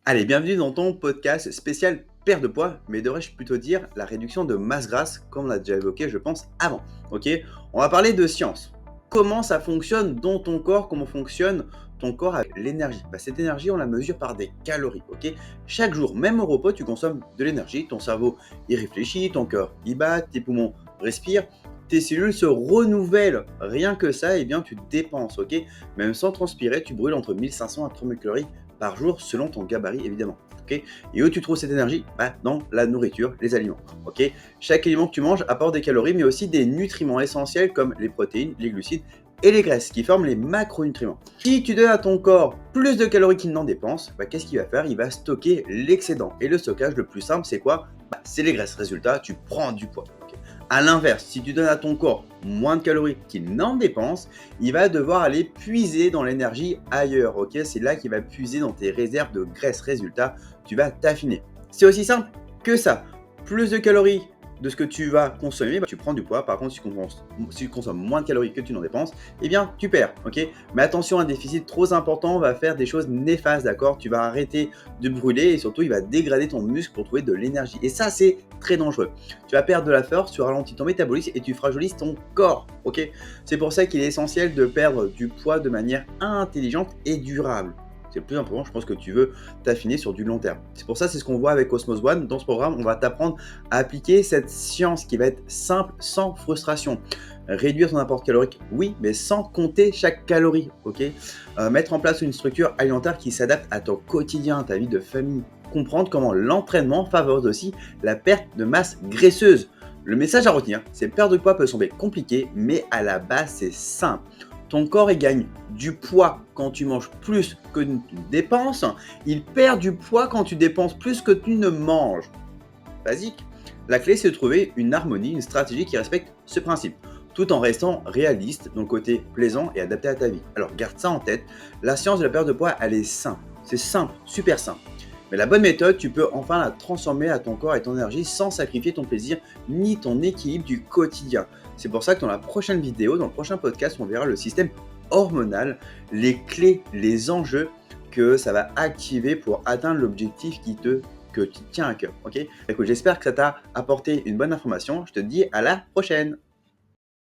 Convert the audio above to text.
Allez, bienvenue dans ton podcast spécial perte de poids, mais devrais-je plutôt dire la réduction de masse grasse, comme on a déjà évoqué, je pense, avant. Ok. On va parler de science. Comment ça fonctionne dans ton corps, comment fonctionne ton corps avec l'énergie. Cette énergie, on la mesure par des calories. Ok. Chaque jour, même au repos, tu consommes de l'énergie, ton cerveau y réfléchit, ton cœur y bat, tes poumons respirent. Tes cellules se renouvellent. Rien que ça, eh bien, tu dépenses, ok. Même sans transpirer, tu brûles entre 1500 à 3000 calories par jour selon ton gabarit évidemment. Ok. Et où tu trouves cette énergie? Dans la nourriture, les aliments. Ok. Chaque aliment que tu manges apporte des calories, mais aussi des nutriments essentiels comme les protéines, les glucides et les graisses qui forment les macronutriments. Si tu donnes à ton corps plus de calories qu'il n'en dépense, qu'est-ce qu'il va faire? Il va stocker l'excédent. Et le stockage le plus simple, c'est quoi? C'est les graisses. Résultat, tu prends du poids. Ok. À l'inverse, si tu donnes à ton corps moins de calories qu'il n'en dépense, il va devoir aller puiser dans l'énergie ailleurs. Ok, c'est là qu'il va puiser dans tes réserves de graisse. Résultat, tu vas t'affiner. C'est aussi simple que ça. Plus de calories de ce que tu vas consommer, tu prends du poids. Par contre, si tu consommes moins de calories que tu n'en dépenses, eh bien, tu perds. Ok. Mais attention, un déficit trop important va faire des choses néfastes, d'accord? Tu vas arrêter de brûler et surtout, il va dégrader ton muscle pour trouver de l'énergie. Et ça, c'est très dangereux. Tu vas perdre de la force, tu ralentis ton métabolisme et tu fragilises ton corps. Ok. C'est pour ça qu'il est essentiel de perdre du poids de manière intelligente et durable. C'est le plus important, je pense que tu veux t'affiner sur du long terme. C'est pour ça, c'est ce qu'on voit avec Osmose One. Dans ce programme, on va t'apprendre à appliquer cette science qui va être simple, sans frustration. Réduire ton apport calorique, oui, mais sans compter chaque calorie, ok. Mettre en place une structure alimentaire qui s'adapte à ton quotidien, ta vie de famille. Comprendre comment l'entraînement favorise aussi la perte de masse graisseuse. Le message à retenir, c'est que perdre de poids peut sembler compliqué, mais à la base, c'est simple. Ton corps il gagne du poids quand tu manges plus que tu dépenses. Il perd du poids quand tu dépenses plus que tu ne manges. Basique. La clé, c'est de trouver une harmonie, une stratégie qui respecte ce principe, tout en restant réaliste, dans le côté plaisant et adapté à ta vie. Alors garde ça en tête, la science de la perte de poids, elle est simple. C'est simple, super simple. Mais la bonne méthode, tu peux enfin la transformer à ton corps et ton énergie sans sacrifier ton plaisir ni ton équilibre du quotidien. C'est pour ça que dans la prochaine vidéo, dans le prochain podcast, on verra le système hormonal, les clés, les enjeux que ça va activer pour atteindre l'objectif que tu tiens à cœur. Ok. Écoute, j'espère que ça t'a apporté une bonne information. Je te dis à la prochaine.